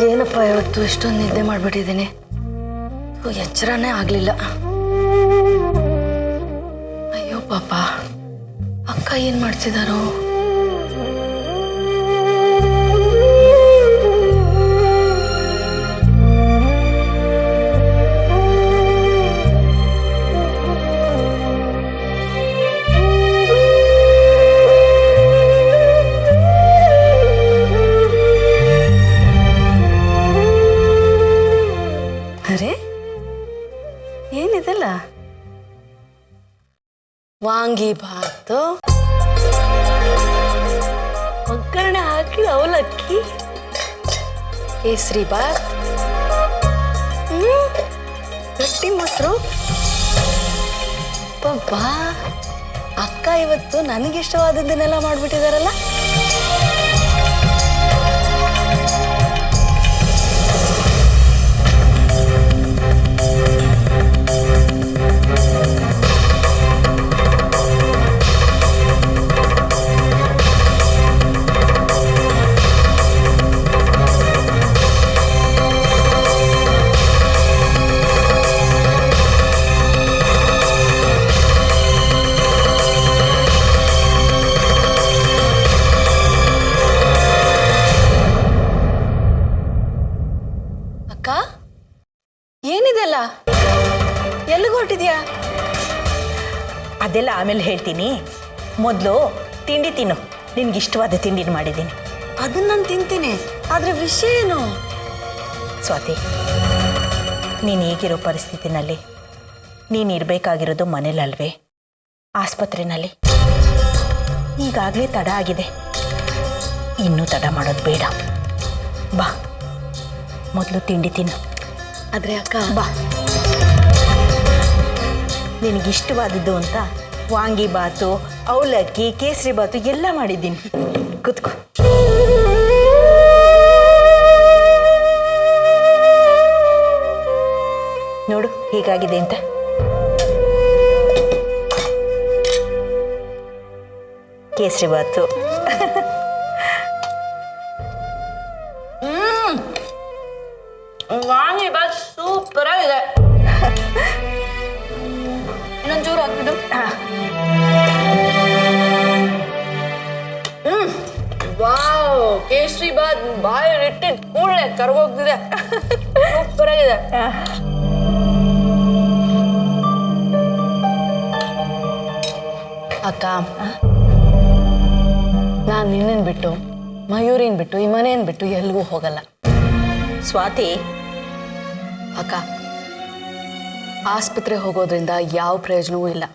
ಏನಪ್ಪ ಇವತ್ತು ಇಷ್ಟೊಂದು ನಿದ್ದೆ ಮಾಡಿಬಿಟ್ಟಿದ್ದೀನಿ. ಎಚ್ಚರನೇ ಆಗಲಿಲ್ಲ. ಅಯ್ಯೋ ಪಾಪ, ಅಕ್ಕ ಏನು ಮಾಡ್ತಿದ್ದಾರೋ? ಅರೆ, ಏನಿದೆಲ್ಲ? ವಾಂಗಿ ಭಾತು, ಒಗ್ಗರಣೆ ಹಾಕಿ ಅವಲಕ್ಕಿ, ಕೇಸರಿ ಬಾತ್, ಗಟ್ಟಿ ಮೊಸರು. ಪಬ್ಬಾ, ಅಕ್ಕ ಇವತ್ತು ನನಗಿಷ್ಟವಾದದ್ದನ್ನೆಲ್ಲ ಮಾಡ್ಬಿಟ್ಟಿದಾರಲ್ಲ. ಏನಿದೆಲ್ಲ? ಎಲ್ಲಿಗೆ ಹೊರಟಿದ್ಯಾ? ಅದೆಲ್ಲ ಆಮೇಲೆ ಹೇಳ್ತೀನಿ. ಮೊದಲು ತಿಂಡಿ ತಿನ್ನು. ನಿನ್ಗೆ ಇಷ್ಟವಾದ ತಿಂಡಿನ ಮಾಡಿದ್ದೀನಿ. ಅದನ್ನ ನಾನು ತಿಂತೀನಿ, ಆದರೆ ವಿಷಯ ಏನು? ಸ್ವಾತಿ, ನೀನು ಈಗಿರೋ ಪರಿಸ್ಥಿತಿನಲ್ಲಿ ನೀನು ಇರಬೇಕಾಗಿರೋದು ಮನೇಲಲ್ವೇ, ಆಸ್ಪತ್ರೆಯಲ್ಲಿ. ಈಗಾಗಲೇ ತಡ ಆಗಿದೆ, ಇನ್ನೂ ತಡ ಮಾಡೋದು ಬೇಡ. ಬಾ, ಮೊದಲು ತಿಂಡಿ ತಿನ್ನು. ಆದರೆ ಅಕ್ಕ, ಬಾ. ನಿನಗಿಷ್ಟವಾದದ್ದು ಅಂತ ವಾಂಗಿ ಬಾತು, ಅವಲಕ್ಕಿ, ಕೇಸರಿ ಬಾತು ಎಲ್ಲ ಮಾಡಿದ್ದೀನಿ. ಕೂತ್ಕೋ. ನೋಡು ಹೀಗಾಗಿದೆ ಅಂತ. ಕೇಸರಿ ಬಾತು. ವಾಂಗಿ ಬಾತ್ ಸೂಪರ್ ಆಗಿದೆ. ಇನ್ನೊಂಚೂರು ಹಾಕ್ಬಿಡು. ವಾವ್, ಕೇಸರಿ ಬಾತ್ ಬಾಯಲ್ಲಿ ಇಟ್ಟಿದ್ ಕೂಡಲೇ ಕರ್ಗೋಗ್ತಿದೆ. ಸೂಪರ್ ಆಗಿದೆ. ಅಕ್ಕ, ನಾನು ನಿನ್ನನ್ ಬಿಟ್ಟು, ಮಯೂರಿನ್ ಬಿಟ್ಟು, ಈ ಮನೇನ್ ಬಿಟ್ಟು ಎಲ್ಲಿಗೂ ಹೋಗಲ್ಲ. ಸ್ವಾತಿ, ಅಕ್ಕ, ಆಸ್ಪತ್ರೆ ಹೋಗೋದ್ರಿಂದ ಯಾವ ಪ್ರಯೋಜನವೂ ಇಲ್ಲ.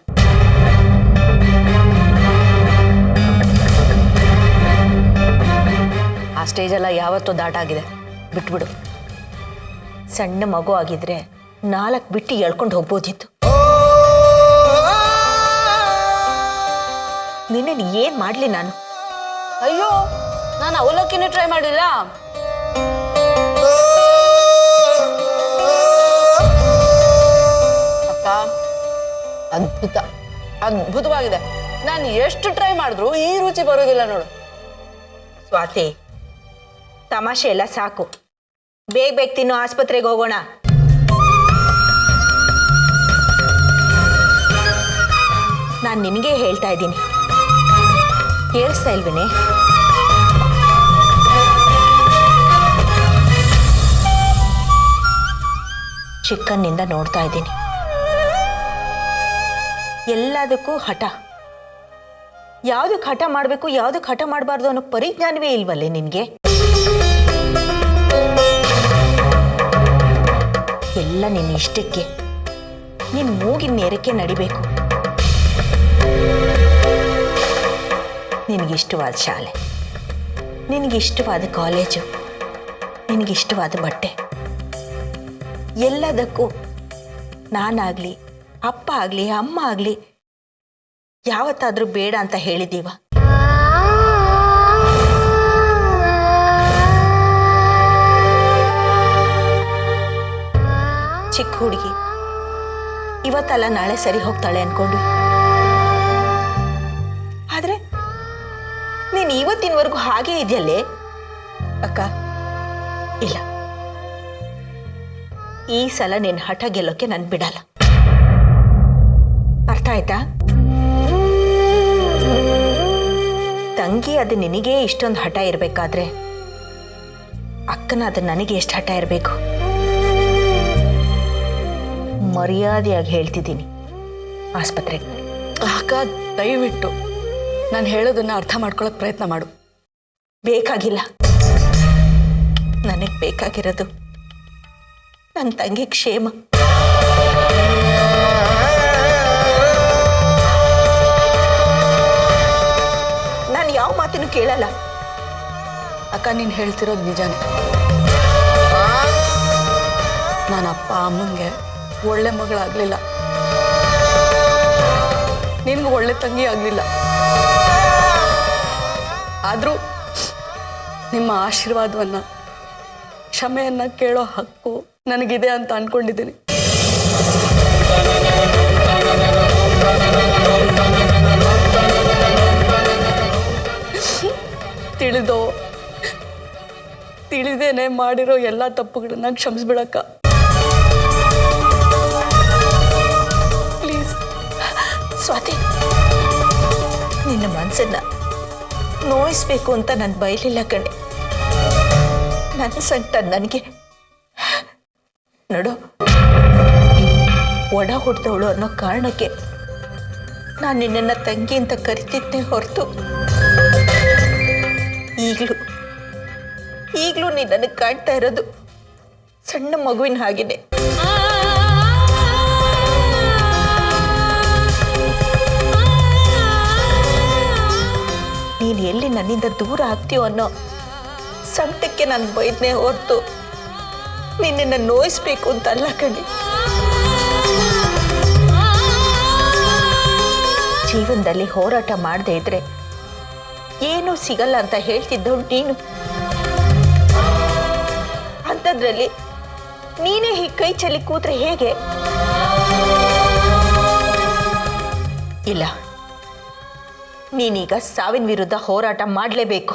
ಆ ಸ್ಟೇಜೆಲ್ಲ ಯಾವತ್ತೂ ದಾಟಾಗಿದೆ, ಬಿಟ್ಬಿಡು. ಸಣ್ಣ ಮಗು ಆಗಿದ್ರೆ 4 ಬಿಟ್ಟು ಎಳ್ಕೊಂಡು ಹೋಗ್ಬೋದಿತ್ತು. ನಿನ್ನೆ ಏನ್ ಮಾಡ್ಲಿ ನಾನು? ಅಯ್ಯೋ, ನಾನು ಅವಲಕ್ಕಿನೇ ಟ್ರೈ ಮಾಡಿಲ್ಲ. ಅಕ್ಕ, ಅದ್ಭುತವಾಗಿದೆ. ನಾನು ಎಷ್ಟು ಟ್ರೈ ಮಾಡಿದ್ರು ಈ ರುಚಿ ಬರೋದಿಲ್ಲ ನೋಡು. ಸ್ವಾತಿ, ತಮಾಷೆ ಎಲ್ಲ ಸಾಕು. ಬೇಗ ಬೇಗ ತಿನ್ನು, ಆಸ್ಪತ್ರೆಗೆ ಹೋಗೋಣ. ನಾನು ನಿನಗೆ ಹೇಳ್ತಾ ಇದ್ದೀನಿ, ಕೇಳಿಸ್ತಾ ಇಲ್ವೇನೆ? ಚಿಕ್ಕನ್ನಿಂದ ನೋಡ್ತಾ ಇದ್ದೀನಿ. ಎಲ್ಲದಕ್ಕೂ ಹಠ. ಯಾವುದಕ್ಕೆ ಹಠ ಮಾಡಬೇಕು, ಯಾವುದಕ್ಕೆ ಹಠ ಮಾಡಬಾರ್ದು ಅನ್ನೋ ಪರಿಜ್ಞಾನವೇ ಇಲ್ವಲ್ಲೇ ನಿನಗೆ? ಎಲ್ಲ ನಿನ್ನ ಇಷ್ಟಕ್ಕೆ, ನಿನ್ನ ಮೂಗಿನ ನೇರಕ್ಕೆ ನಡಿಬೇಕು. ನಿನಗಿಷ್ಟವಾದ ಶಾಲೆ, ನಿನಗಿಷ್ಟವಾದ ಕಾಲೇಜು, ನಿನಗಿಷ್ಟವಾದ ಬಟ್ಟೆ, ಎಲ್ಲದಕ್ಕೂ ನಾನಾಗಲಿ, ಅಪ್ಪ ಆಗಲಿ, ಅಮ್ಮ ಆಗಲಿ ಯಾವತ್ತಾದರೂ ಬೇಡ ಅಂತ ಹೇಳಿದ್ದೀವ? ಚಿಕ್ಕ ಹುಡುಗಿ, ಇವತ್ತಲ್ಲ ನಾಳೆ ಸರಿ ಹೋಗ್ತಾಳೆ ಅನ್ಕೊಂಡ್ವಿ. ಆದರೆ ನೀನು ಇವತ್ತಿನವರೆಗೂ ಹಾಗೇ ಇದೆಯಲ್ಲೇ? ಅಕ್ಕ, ಇಲ್ಲ, ಈ ಸಲ ನಿನ್ನ ಹಠ ಗೆಲ್ಲೋಕೆ ನಾನು ಬಿಡಲ್ಲ. ಅರ್ಥ ಆಯ್ತಾ? ತಂಗಿ ಅದು ನಿನಗೇ ಇಷ್ಟೊಂದು ಹಠ ಇರಬೇಕಾದ್ರೆ ಅಕ್ಕನ ಅದು ನನಗೆ ಎಷ್ಟು ಹಠ ಇರಬೇಕು? ಮರ್ಯಾದೆಯಾಗಿ ಹೇಳ್ತಿದ್ದೀನಿ, ಆಸ್ಪತ್ರೆಗೆ. ಅಕ್ಕ ದಯವಿಟ್ಟು ನಾನು ಹೇಳೋದನ್ನ ಅರ್ಥ ಮಾಡ್ಕೊಳಕ್ ಪ್ರಯತ್ನ ಮಾಡು. ಬೇಕಾಗಿಲ್ಲ. ನನಗೆ ಬೇಕಾಗಿರೋದು ನನ್ನ ತಂಗಿ ಕ್ಷೇಮ. ನಾನು ಯಾವ ಮಾತನ್ನು ಕೇಳಲ್ಲ. ಅಕ್ಕ ನೀನು ಹೇಳ್ತಿರೋದು ನಿಜಾನೇ. ನಾನು ಅಪ್ಪ ಅಮ್ಮಂಗೆ ಒಳ್ಳೆ ಮಗಳಾಗಲಿಲ್ಲ, ನಿನ್ಗೆ ಒಳ್ಳೆ ತಂಗಿ ಆಗಲಿಲ್ಲ. ಆದರೂ ನಿಮ್ಮ ಆಶೀರ್ವಾದವನ್ನ, ಕ್ಷಮೆಯನ್ನ ಕೇಳೋ ಹಕ್ಕು ನನಗಿದೆ ಅಂತ ಅನ್ಕೊಂಡಿದ್ದೀನಿ. ತಿಳಿದೇನೆ ಮಾಡಿರೋ ಎಲ್ಲ ತಪ್ಪುಗಳನ್ನ ಕ್ಷಮಿಸ್ಬಿಡಕ್ಕ ಪ್ಲೀಸ್. ಸ್ವಾತಿ, ನಿನ್ನ ಮನಸ್ಸನ್ನ ನೋಯಿಸ್ಬೇಕು ಅಂತ ನಾನು ಬಯಲಿಲ್ಲ ಕಣೆ. ನನ್ನ ಸಂಕಟ ನನಗೆ ನೋಡು, ಒಡ ಹುಡ್ದವಳು ಅನ್ನೋ ಕಾರಣಕ್ಕೆ ನಾನು ನಿನ್ನನ್ನು ತಂಗಿ ಅಂತ ಕರಿತಿದ್ದೆ ಹೊರತು ಈಗಲೂ ನೀನು ನನಗೆ ಕಾಣ್ತಾ ಇರೋದು ಸಣ್ಣ ಮಗುವಿನ ಹಾಗೇನೆ. ನೀನು ಎಲ್ಲಿ ನನ್ನಿಂದ ದೂರ ಆಗ್ತೀಯೋ ಅನ್ನೋ ಸಂಕಟಕ್ಕೆ ನಾನು ಬೈದ್ನೇ ಹೊರತು ನಿನ್ನನ್ನು ನೋಯಿಸ್ಬೇಕು ಅಂತ ಅಲ್ಲ ಕಣೆ. ಜೀವನದಲ್ಲಿ ಹೋರಾಟ ಮಾಡದೇ ಇದ್ರೆ ಏನೂ ಸಿಗಲ್ಲ ಅಂತ ಹೇಳ್ತಿದ್ದವಳು ನೀನು. ಅಂಥದ್ರಲ್ಲಿ ನೀನೇ ಹೀಗೆ ಕೈ ಚೆಲ್ಲಿ ಕೂತ್ರೆ ಹೇಗೆ? ಇಲ್ಲ, ನೀನೀಗ ಸಾವಿನ ವಿರುದ್ಧ ಹೋರಾಟ ಮಾಡಲೇಬೇಕು.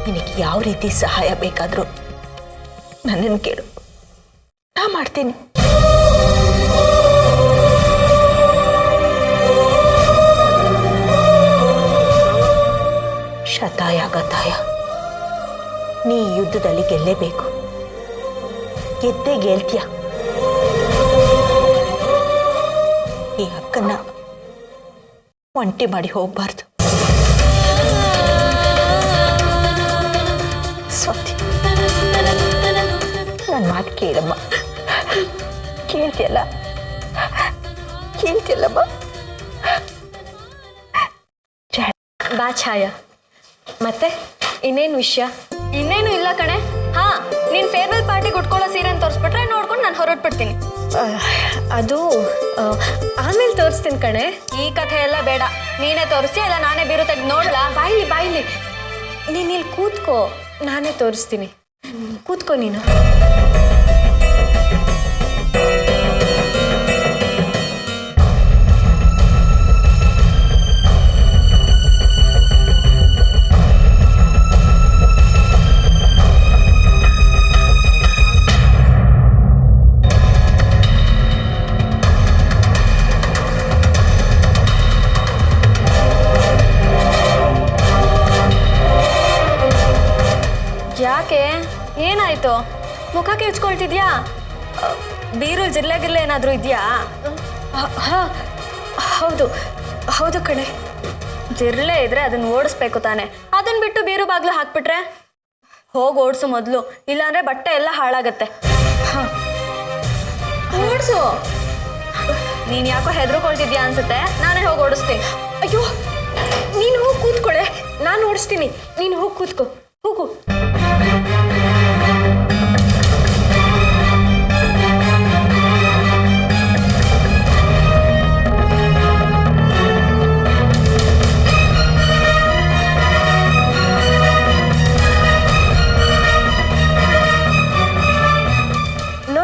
ನಿನಗೆ ಯಾವ ರೀತಿ ಸಹಾಯ ಬೇಕಾದರೂ ನನ್ನನ್ನು ಕೇಳು, ನಾ ಮಾಡ್ತೀನಿ. ಶತಾಯ ಗತಾಯ ನೀ ಯುದ್ಧದಲ್ಲಿ ಗೆಲ್ಲೇಬೇಕು. ಗೆದ್ದೇ ಗೆಲ್ತೀಯ. ಈ ಹಕ್ಕನ್ನ ಒಂಟಿ ಮಾಡಿ ಹೋಗ್ಬಾರ್ದು. ಸ್ವಾತಿ, ನನ್ನ ಮಾತು ಕೇಳಮ್ಮ. ಕೇಳ್ತಿಯಲ್ಲಮ್ಮ? ಬಾ ಛಾಯ. ಮತ್ತೆ ಇನ್ನೇನು ವಿಷಯ? ಇನ್ನೇನು ಇಲ್ಲ ಕಣೆ. ಹಾ, ನೀನು ಫೇರ್ವೆಲ್ ಪಾರ್ಟಿಗೆ ಉಟ್ಕೊಳ್ಳೋ ಸೀರೆನ ತೋರಿಸ್ಬಿಟ್ರೆ ನೋಡ್ಕೊಂಡು ನಾನು ಹೊರಟ್ಬಿಡ್ತೀನಿ. ಅದು ಆಮೇಲೆ ತೋರಿಸ್ತೀನಿ ಕಣೆ. ಈ ಕಥೆ ಎಲ್ಲ ಬೇಡ, ನೀನೇ ತೋರಿಸಿ, ಅಲ್ಲ ನಾನೇ ಬೀರು ತೆಗೆದು ನೋಡ್ಲಾ? ಬಾಯಿಲಿ ನೀನು ಇಲ್ಲಿ ಕೂತ್ಕೋ, ನಾನೇ ತೋರಿಸ್ತೀನಿ. ಕೂತ್ಕೋ ನೀನು. ಯಾಕೆ, ಏನಾಯ್ತು? ಮುಖಕ್ಕೆ ಹೆಚ್ಕೊಳ್ತಿದ್ಯಾ? ಬೀರು ಜಿರ್ಲೆ ಏನಾದರೂ ಇದೆಯಾ? ಹಾಂ, ಹೌದು ಕಣೆ. ಜಿರ್ಲೆ ಇದ್ರೆ ಅದನ್ನು ಓಡಿಸ್ಬೇಕು ತಾನೆ. ಅದನ್ನು ಬಿಟ್ಟು ಬೀರು ಬಾಗ್ಲು ಹಾಕ್ಬಿಟ್ರೆ? ಹೋಗಿ ಓಡಿಸು ಮೊದಲು, ಇಲ್ಲಾಂದ್ರೆ ಬಟ್ಟೆ ಎಲ್ಲ ಹಾಳಾಗತ್ತೆ. ಹಾಂ, ಓಡಿಸು. ನೀನು ಯಾಕೋ ಹೆದರ್ಕೊಳ್ತಿದ್ಯಾ ಅನ್ಸುತ್ತೆ, ನಾನೇ ಹೋಗಿ ಓಡಿಸ್ತೀನಿ. ಅಯ್ಯೋ, ನೀನು ಹೋಗಿ ಕೂತ್ಕೊಳ್ಳೆ, ನಾನು ಓಡಿಸ್ತೀನಿ. ನೀನು ಹೋಗಿ ಕೂತ್ಕೋ, ಹೋಗು.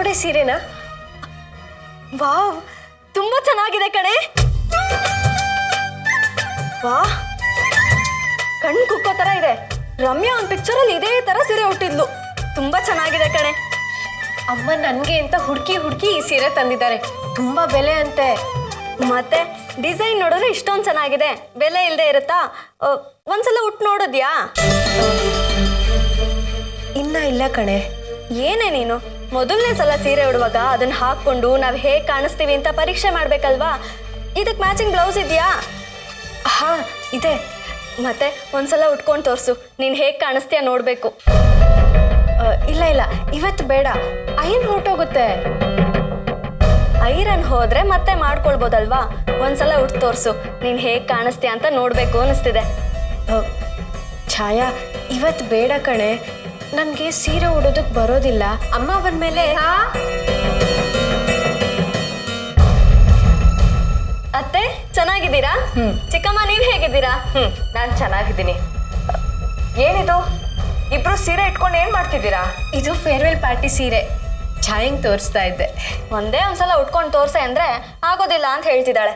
ನೋಡಿ ಸೀರೆನಾ? ವಾವ್, ತುಂಬಾ ಚೆನ್ನಾಗಿದೆ ಕಣೆ. ವಾ, ಕಣ್ ಕುಕ್ಕೋ ತರ ಇದೆ. ರಮ್ಯಾ ಒಂದು ಪಿಕ್ಚರಲ್ಲಿ ಇದೇ ತರ ಸೀರೆ ಹುಟ್ಟಿದ್ಲು. ತುಂಬಾ ಚೆನ್ನಾಗಿದೆ ಕಣೆ. ಅಮ್ಮ ನನಗೆ ಅಂತ ಹುಡುಕಿ ಈ ಸೀರೆ ತಂದಿದ್ದಾರೆ. ತುಂಬಾ ಬೆಲೆ ಅಂತೆ. ಮತ್ತೆ ಡಿಸೈನ್ ನೋಡಿದ್ರೆ ಇಷ್ಟೊಂದು ಚೆನ್ನಾಗಿದೆ, ಬೆಲೆ ಇಲ್ಲದೆ ಇರುತ್ತಾ? ಒಂದ್ಸಲ ಉಟ್ಟು ನೋಡಿದ್ಯಾ? ಇನ್ನ ಇಲ್ಲ ಕಣೆ. ಏನೇ ನೀನು ಮೊದಲನೇ ಸಲ ಸೀರೆ ಉಡುವಾಗ ಅದನ್ನ ಹಾಕೊಂಡು ನಾವು ಹೇಗೆ ಕಾಣಿಸ್ತೀವಿ ಅಂತ ಪರೀಕ್ಷೆ ಮಾಡ್ಬೇಕಲ್ವಾ? ಇದಕ್ಕೆ ಮ್ಯಾಚಿಂಗ್ ಬ್ಲೌಸ್ ಇದೆಯಾ? ಹಾ ಇದೆ. ಮತ್ತೆ ಒಂದ್ಸಲ ಉಟ್ಕೊಂಡು ತೋರಿಸು, ನೀನು ಹೇಗೆ ಕಾಣಿಸ್ತೀಯ ನೋಡಬೇಕು. ಇಲ್ಲ ಇವತ್ತು ಬೇಡ, ಐರನ್ ಹೊರಟೋಗುತ್ತೆ. ಐರನ್ ಹೋದ್ರೆ ಮತ್ತೆ ಮಾಡ್ಕೊಳ್ಬೋದಲ್ವಾ? ಒಂದ್ಸಲ ಉಟ್ಟು ತೋರಿಸು, ನೀನು ಹೇಗೆ ಕಾಣಿಸ್ತೀಯ ಅಂತ ನೋಡಬೇಕು ಅನ್ನಿಸ್ತಿದೆ. ಛಾಯಾ, ಇವತ್ತು ಬೇಡ ಕಣೆ, ನನಗೆ ಸೀರೆ ಉಡೋದಕ್ಕೆ ಬರೋದಿಲ್ಲ. ಅಮ್ಮ ಬಂದ್ಮೇಲೆ. ಅತ್ತೆ ಚೆನ್ನಾಗಿದ್ದೀರಾ? ಚಿಕ್ಕಮ್ಮ ನೀವು ಹೇಗಿದ್ದೀರಾ? ನಾನು ಚೆನ್ನಾಗಿದ್ದೀನಿ. ಏನಿದು ಇಬ್ರು ಸೀರೆ ಇಟ್ಕೊಂಡು ಏನು ಮಾಡ್ತಿದ್ದೀರಾ? ಇದು ಫೇರ್ವೆಲ್ ಪಾರ್ಟಿ ಸೀರೆ, ಛಾಯಂಗ್ ತೋರಿಸ್ತಾ ಇದ್ದೆ. ಒಂದ್ಸಲ ಉಟ್ಕೊಂಡು ತೋರ್ಸೆ ಅಂದ್ರೆ ಆಗೋದಿಲ್ಲ ಅಂತ ಹೇಳ್ತಿದ್ದಾಳೆ.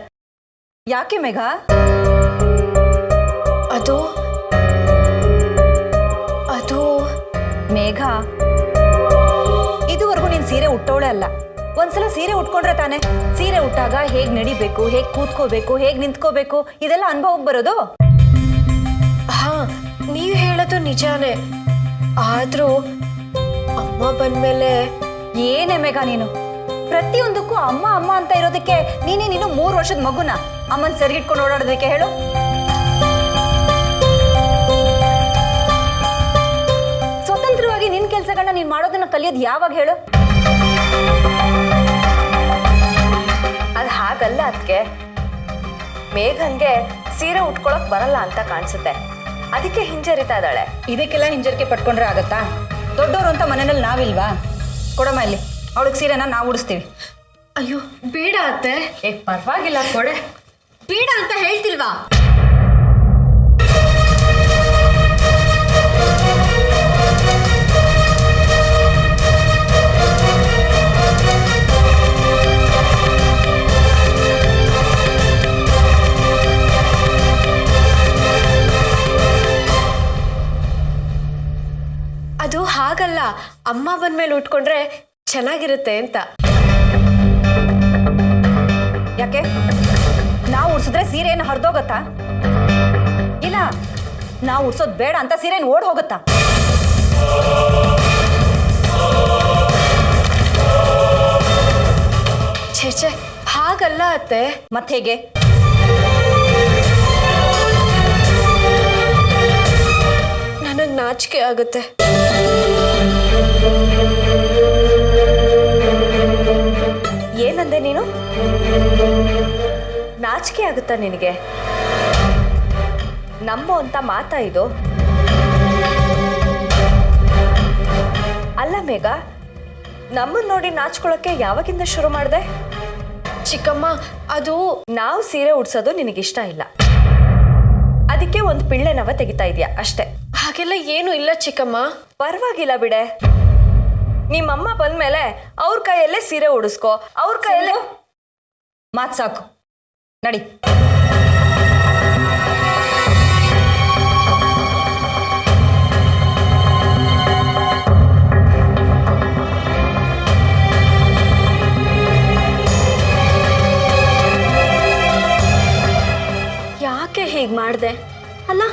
ಯಾಕೆ ಮೇಘ? ಅದು ಮೇಘ, ಇದುವರೆಗೂ ನೀನು ಸೀರೆ ಉಟ್ಟೋಳೆ ಅಲ್ಲ. ಒಂದ್ಸಲ ಸೀರೆ ಉಟ್ಕೊಂಡ್ರೆ ತಾನೆ ಸೀರೆ ಉಟ್ಟಾಗ ಹೇಗೆ ನಡಿಬೇಕು, ಹೇಗೆ ಕೂತ್ಕೋಬೇಕು, ಹೇಗೆ ನಿಂತ್ಕೋಬೇಕು, ಇದೆಲ್ಲ ಅನುಭವಕ್ಕೆ ಬರೋದು. ಹಾ, ನೀವು ಹೇಳೋದು ನಿಜಾನೇ. ಆದ್ರೂ ಅಮ್ಮ ಬಂದ್ಮೇಲೆ. ಏನೇ ಮೇಘ ನೀನು ಪ್ರತಿಯೊಂದಕ್ಕೂ ಅಮ್ಮ ಅಮ್ಮ ಅಂತ ಇರೋದಕ್ಕೆ ನೀನು 3 ವರ್ಷದ ಮಗುನ ಅಮ್ಮನ ಸರಿಗಿಟ್ಕೊಂಡು ಓಡಾಡೋದಕ್ಕೆ ಹೇಳು. ಸ್ವತಂತ್ರವಾಗಿ ನಿನ್ನ ಕೆಲಸಗಳನ್ನ ನೀನು ಮಾಡೋದನ್ನ ಕಲಿಯೋದು ಯಾವಾಗ ಹೇಳು? ಅದು ಹಾಗಲ್ಲ ಅದಕ್ಕೆ. ಮೇಘನ್ಗೆ ಸೀರೆ ಉಟ್ಕೊಳಕ್ ಬರಲ್ಲ ಅಂತ ಕಾಣಿಸುತ್ತೆ, ಅದಕ್ಕೆ ಹಿಂಜರಿತಾ ಇದ್ದಾಳೆ. ಇದಕ್ಕೆಲ್ಲ ಹಿಂಜರಿಕೆ ಪಟ್ಕೊಂಡ್ರೆ ಆಗತ್ತಾ? ದೊಡ್ಡವರು ಅಂತ ಮನೆಯಲ್ಲಿ ನಾವಿಲ್ವಾ? ಕೊಡಮ್ಮ ಇಲ್ಲಿ, ಅವಳಿಗೆ ಸೀರೆನ ನಾವು ಉಡಿಸ್ತೀವಿ. ಅಯ್ಯೋ ಬೇಡ ಅತ್ತೆ. ಪರವಾಗಿಲ್ಲ ಕೊಡೆ. ಬೇಡ ಅಂತ ಹೇಳ್ತಿಲ್ವಾ? ಅದು ಹಾಗಲ್ಲ, ಅಮ್ಮ ಬಂದ್ಮೇಲೆ ಉಟ್ಕೊಂಡ್ರೆ ಚೆನ್ನಾಗಿರುತ್ತೆ ಅಂತ. ಯಾಕೆ ನಾವು ಉಡ್ಸಿದ್ರೆ ಸೀರೆಯನ್ನು ಹರಿದೋಗತ್ತಾ? ಇಲ್ಲ, ನಾವು ಉಡ್ಸೋದು ಬೇಡ ಅಂತ ಸೀರೆಯನ್ನು ಓಡ್ ಹೋಗುತ್ತಾ? ಛೇ ಹಾಗಲ್ಲ ಅತ್ತೆ. ಮತ್ತೆ ಹೇಗೆ? ನನಗೆ ನಾಚಿಕೆ ಆಗುತ್ತೆ. ಏನಂದೆ ನೀನು? ನಾಚಿಕೆ ಆಗುತ್ತಾ ನಿನಗೆ? ನಮ್ಮೋ ಅಂತ ಮಾತಾ ಇದು? ಅಲ್ಲ ಮೇಘ, ನಮ್ಮನ್ನ ನೋಡಿ ನಾಚ್ಕೊಳಕ್ಕೆ ಯಾವಾಗಿಂದ ಶುರು ಮಾಡಿದೆ? ಚಿಕ್ಕಮ್ಮ, ಅದು ನಾವು ಸೀರೆ ಉಡ್ಸೋದು ನಿನಗಿಷ್ಟ ಇಲ್ಲ, ಅದಕ್ಕೆ ಒಂದು ಪಿಳ್ಳೆನವ ತೆಗಿತಾ ಇದೆಯಾ ಅಷ್ಟೇ. ಹಾಗೆಲ್ಲ ಏನು ಇಲ್ಲ ಚಿಕ್ಕಮ್ಮ. ಪರವಾಗಿಲ್ಲ ಬಿಡೆ. ನಿಮ್ಮಮ್ಮ ಬಂದ್ಮೇಲೆ ಅವ್ರ ಕೈಯಲ್ಲೇ ಸೀರೆ ಉಡಿಸ್ಕೋ, ಅವ್ರ ಕೈಯಲ್ಲೇ. ಮಾತು ಸಾಕು, ನಡಿ. ಯಾಕೆ ಹೀಗೆ ಮಾಡಿದೆ? ಅಲ್ಲ,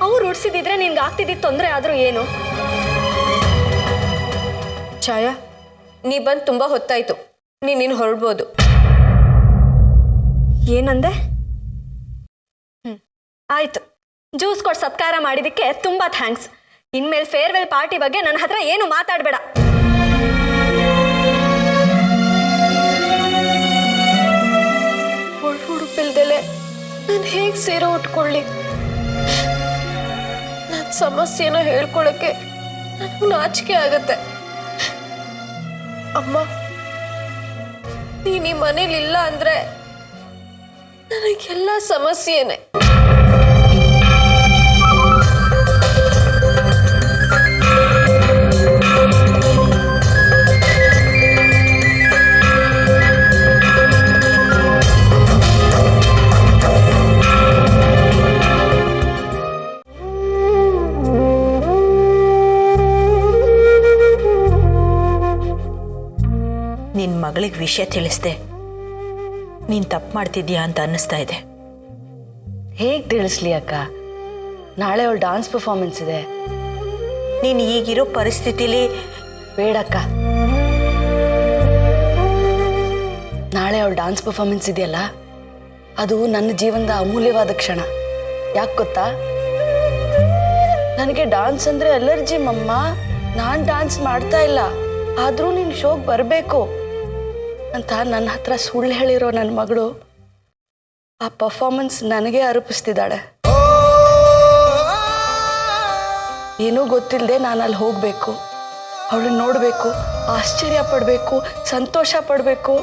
ಅವ್ರು ಉಡ್ಸಿದಿದ್ರೆ ನಿನ್ಗೆ ಆಗ್ತಿದ್ದಿದ್ದು ತೊಂದರೆ ಆದರೂ ಏನು? ಛಾಯಾ, ನೀ ಬಂದು ತುಂಬ ಹೊತ್ತಾಯ್ತು, ನೀನು ಹೊರಡ್ಬೋದು. ಏನಂದೆ? ಆಯ್ತು, ಜ್ಯೂಸ್ ಕೊಟ್ಟು ಸತ್ಕಾರ ಮಾಡಿದ್ದಕ್ಕೆ ತುಂಬ ಥ್ಯಾಂಕ್ಸ್. ಇನ್ಮೇಲೆ ಫೇರ್ವೆಲ್ ಪಾರ್ಟಿ ಬಗ್ಗೆ ನನ್ನ ಹತ್ರ ಏನು ಮಾತಾಡಬೇಡ. ಹುಡುಪಿಲ್ದಲೆ ನಾನು ಹೇಗೆ ಸೀರೆ ಉಟ್ಕೊಳ್ಳಿ? ನನ್ನ ಸಮಸ್ಯೆನ ಹೇಳ್ಕೊಳಕ್ಕೆ ನನಗೆ ನಾಚಿಕೆ ಆಗತ್ತೆ. ಅಮ್ಮ, ನೀನು ಈ ಮನೇಲಿಲ್ಲ ಅಂದ್ರೆ ನನಗೆಲ್ಲ ಸಮಸ್ಯೆನೇ. ನಿನ್ನ ಮಗಳಿಗೆ ವಿಷಯ ತಿಳಿಸ್ದೆ ನೀನು ತಪ್ಪು ಮಾಡ್ತಿದ್ಯಾ ಅಂತ ಅನ್ನಿಸ್ತಾ ಇದೆ. ಹೇಗೆ ತಿಳಿಸ್ಲಿ ಅಕ್ಕ? ನಾಳೆ ಅವಳು ಡಾನ್ಸ್ ಪರ್ಫಾರ್ಮೆನ್ಸ್ ಇದೆ. ನೀನು ಈಗಿರೋ ಪರಿಸ್ಥಿತಿಲಿ ಬೇಡಕ್ಕ, ನಾಳೆ ಅವಳು ಡಾನ್ಸ್ ಪರ್ಫಾರ್ಮೆನ್ಸ್ ಇದೆಯಲ್ಲ, ಅದು ನನ್ನ ಜೀವನದ ಅಮೂಲ್ಯವಾದ ಕ್ಷಣ. ಯಾಕೆ ಗೊತ್ತಾ? ನನಗೆ ಡಾನ್ಸ್ ಅಂದರೆ ಅಲರ್ಜಿ ಮಮ್ಮ. ನಾನು ಡಾನ್ಸ್ ಮಾಡ್ತಾ ಇಲ್ಲ, ಆದರೂ ನೀನು ಶೋಗೆ ಬರಬೇಕು ಅಂತ ನನ್ನ ಹತ್ರ ಸುಳ್ಳು ಹೇಳಿರೋ ನನ್ನ ಮಗಳು ಆ ಪರ್ಫಾರ್ಮೆನ್ಸ್ ನನಗೆ ಅರ್ಪಿಸ್ತಿದ್ದಾಳೆ. ಏನೂ ಗೊತ್ತಿಲ್ಲದೆ ನಾನು ಅಲ್ಲಿ ಹೋಗಬೇಕು, ಅವಳನ್ನ ನೋಡಬೇಕು, ಆಶ್ಚರ್ಯ ಪಡಬೇಕು, ಸಂತೋಷ ಪಡಬೇಕು.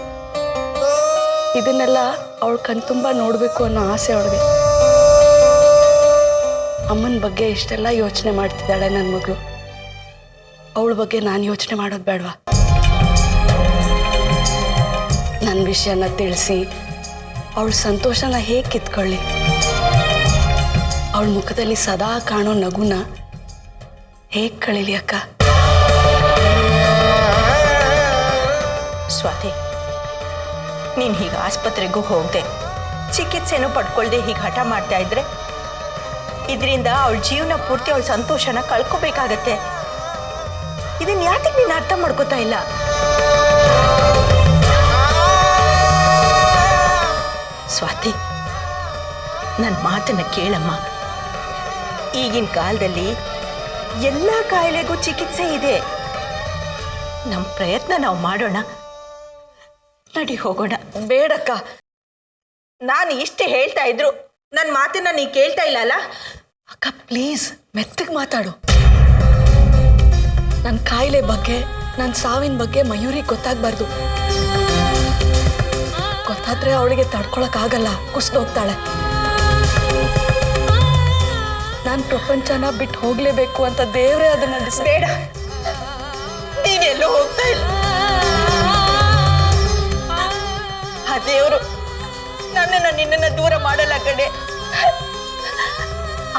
ಇದನ್ನೆಲ್ಲ ಅವಳು ಕಣ್ತುಂಬ ನೋಡಬೇಕು ಅನ್ನೋ ಆಸೆ ಅವಳಿಗೆ. ಅಮ್ಮನ ಬಗ್ಗೆ ಇಷ್ಟೆಲ್ಲ ಯೋಚನೆ ಮಾಡ್ತಿದ್ದಾಳೆ ನನ್ನ ಮಗಳು. ಅವಳ ಬಗ್ಗೆ ನಾನು ಯೋಚನೆ ಮಾಡೋದು ಬೇಡವಾ? ನನ್ನ ವಿಷಯನ ತಿಳಿಸಿ ಅವಳ ಸಂತೋಷನ ಹೇಗೆ ಕಿತ್ಕೊಳ್ಳಿ? ಅವಳ ಮುಖದಲ್ಲಿ ಸದಾ ಕಾಣೋ ನಗುನ ಹೇಗೆ ಕಳೀಲಿ ಅಕ್ಕ? ಸ್ವಾತಿ, ನೀನು ಹೀಗೆ ಆಸ್ಪತ್ರೆಗೂ ಹೋಗದೆ ಚಿಕಿತ್ಸೆನೂ ಪಡ್ಕೊಳ್ದೆ ಹೀಗೆ ಹಠ ಮಾಡ್ತಾ ಇದ್ರೆ ಇದರಿಂದ ಅವಳ ಜೀವನ ಪೂರ್ತಿ ಅವಳ ಸಂತೋಷನ ಕಳ್ಕೊಬೇಕಾಗತ್ತೆ. ಇದನ್ನ ಯಾಕೆ ನೀನು ಅರ್ಥ ಮಾಡ್ಕೋತಾ ಇಲ್ಲ? ಸ್ವಾತಿ, ನನ್ನ ಮಾತನ್ನ ಕೇಳಮ್ಮ. ಈಗಿನ ಕಾಲದಲ್ಲಿ ಎಲ್ಲ ಕಾಯಿಲೆಗೂ ಚಿಕಿತ್ಸೆ ಇದೆ. ನಮ್ಮ ಪ್ರಯತ್ನ ನಾವು ಮಾಡೋಣ. ನಡಿ ಹೋಗೋಣ. ಬೇಡಕ್ಕ. ನಾನು ಇಷ್ಟೇ ಹೇಳ್ತಾ ಇದ್ರು ನನ್ನ ಮಾತನ್ನ ನೀ ಕೇಳ್ತಾ ಇಲ್ಲ ಅಲ್ಲ? ಅಕ್ಕ ಪ್ಲೀಸ್ ಮೆತ್ತಗೆ ಮಾತಾಡು. ನನ್ನ ಕಾಯಿಲೆ ಬಗ್ಗೆ, ನನ್ನ ಸಾವಿನ ಬಗ್ಗೆ ಮಯೂರಿಗೆ ಗೊತ್ತಾಗಬಾರ್ದು. ಗೊತ್ತಾದ್ರೆ ಅವಳಿಗೆ ತಡ್ಕೊಳಕ್ಕಾಗಲ್ಲ, ಕುಸ್ದೋಗ್ತಾಳೆ. ನಾನು ಪ್ರಪಂಚನ ಬಿಟ್ಟು ಹೋಗ್ಲೇಬೇಕು ಅಂತ ದೇವರೇ ಅದನ್ನ ಬೇಡ, ನೀನೆಲ್ಲೂ ಹೋಗ್ತಾ ಇಲ್ಲ. ಆ ದೇವರು ನನ್ನನ್ನು ನಿನ್ನನ್ನು ದೂರ ಮಾಡಲ್ಲ ಕಡೆ.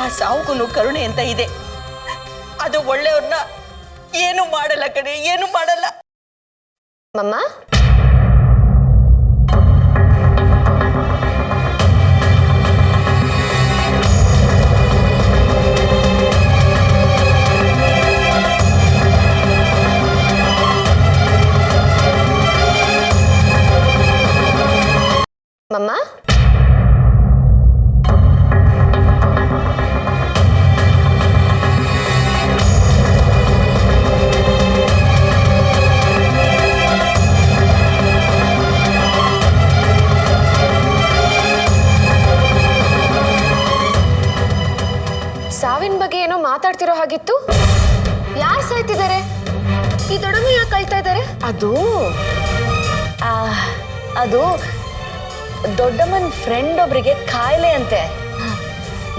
ಆ ಸಾವುಗೂ ಕರುಣೆ ಅಂತ ಇದೆ. ಅದು ಒಳ್ಳೆಯವ್ರನ್ನ ಏನು ಮಾಡಲ್ಲ ಕಡೆ, ಏನು ಮಾಡಲ್ಲ. ಮಮ್ಮ, ಮಮ್ಮ, ಸಾವಿನ ಬಗ್ಗೆ ಏನೋ ಮಾತಾಡ್ತಿರೋ ಹಾಗಿತ್ತು. ಯಾರು ಸಾಯ್ತಿದ್ದಾರೆ? ಈ ದೊಡ್ಡಮ್ಮ ಯಾಕೆ ಕಳ್ತಾ ಇದ್ದಾರೆ? ಅದು ದೊಡ್ಡಮ್ಮನ ಫ್ರೆಂಡ್ ಒಬ್ರಿಗೆ ಕಾಯಿಲೆ ಅಂತೆ,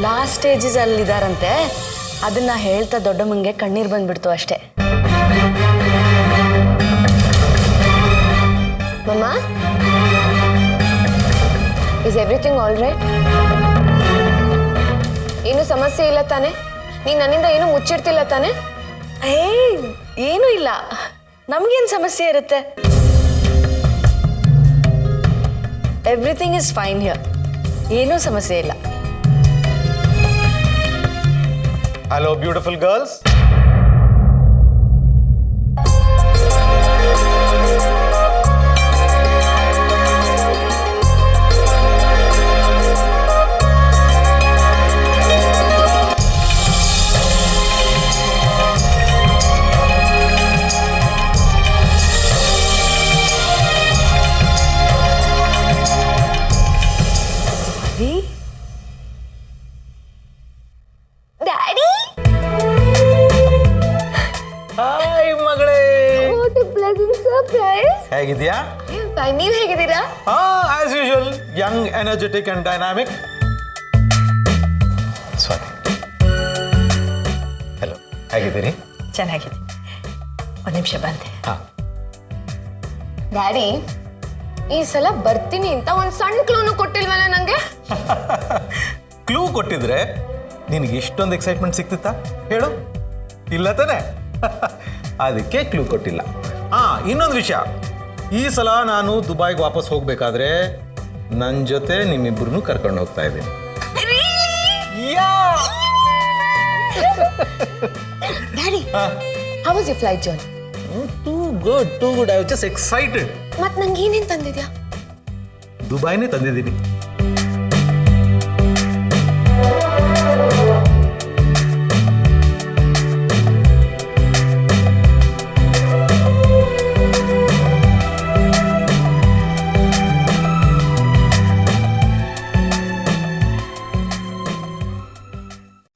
ಲಾಸ್ಟ್ ಸ್ಟೇಜಸ್ ಅಲ್ಲಿದ್ದಾರಂತೆ. ಅದನ್ನ ಹೇಳ್ತಾ ದೊಡ್ಡಮ್ಮಂಗೆ ಕಣ್ಣೀರು ಬಂದ್ಬಿಡ್ತು ಅಷ್ಟೇ. ಮಮ್ಮ, ಇಸ್ ಎವ್ರಿಥಿಂಗ್ ಆಲ್ ರೈಟ್? ಏನು ಸಮಸ್ಯೆ ಇಲ್ಲ ತಾನೆ? ನೀನು ನನ್ನಿಂದ ಏನು ಮುಚ್ಚಿಡ್ತಿಲ್ಲ ತಾನೆ? ಏನೂ ಇಲ್ಲ. ನಮಗೇನು ಸಮಸ್ಯೆ ಇರುತ್ತೆ? Everything is fine here. ಏನೂ ಸಮಸ್ಯೆ ಇಲ್ಲ. Hello, beautiful girls. Daddy, hi ಮಗಳೇ, ವಾಟ್ ಎ ಪ್ಲೆಸೆಂಟ್ ಸರ್ಪ್ರೈಸ್. ಹೇಗಿದ್ಯಾ? ನೀವು ಹೇಗಿದ್ದೀರಾ? As usual, young, energetic and dynamic. Swati, hello, ಹೇಗಿದ್ದೀರಿ? ಚೆನ್ನಾಗಿದೆ. ಒಂದು ನಿಮಿಷ ಬಂದೆ. ಹಾಂ, ಡ್ಯಾಡಿ, ಈ ಸಲ ಬರ್ತೀನಿ ಅಂತ ಒಂದು ಸಣ್ಣ ಕ್ಲೂನು ಕೊಟ್ಟಿಲ್ವಲ್ಲ ನಂಗೆ? ಕ್ಲೂ ಕೊಟ್ಟಿದ್ರೆ ನಿನಗೆ ಇಷ್ಟೊಂದು ಎಕ್ಸೈಟ್ಮೆಂಟ್ ಸಿಕ್ತಿತ್ತಾ ಹೇಳು? ಇಲ್ಲ ತಾನೆ? ಅದಕ್ಕೆ ಕ್ಲೂ ಕೊಟ್ಟಿಲ್ಲ. ಇನ್ನೊಂದು ವಿಷಯ, ಈ ಸಲ ನಾನು ದುಬೈಗೆ ವಾಪಸ್ ಹೋಗ್ಬೇಕಾದ್ರೆ ನನ್ನ ಜೊತೆ ನಿಮ್ಮಿಬ್ಬರನ್ನು ಕರ್ಕೊಂಡು ಹೋಗ್ತಾ ಇದ್ದೀನಿ. Daddy how was your flight journey? Too good. I was just excited. ಮತ್ತೆ ನಂಗೆ ಏನೇನು ತಂದಿದ್ಯಾ? ದುಬೈನೇ ತಂದಿದ್ದೀನಿ.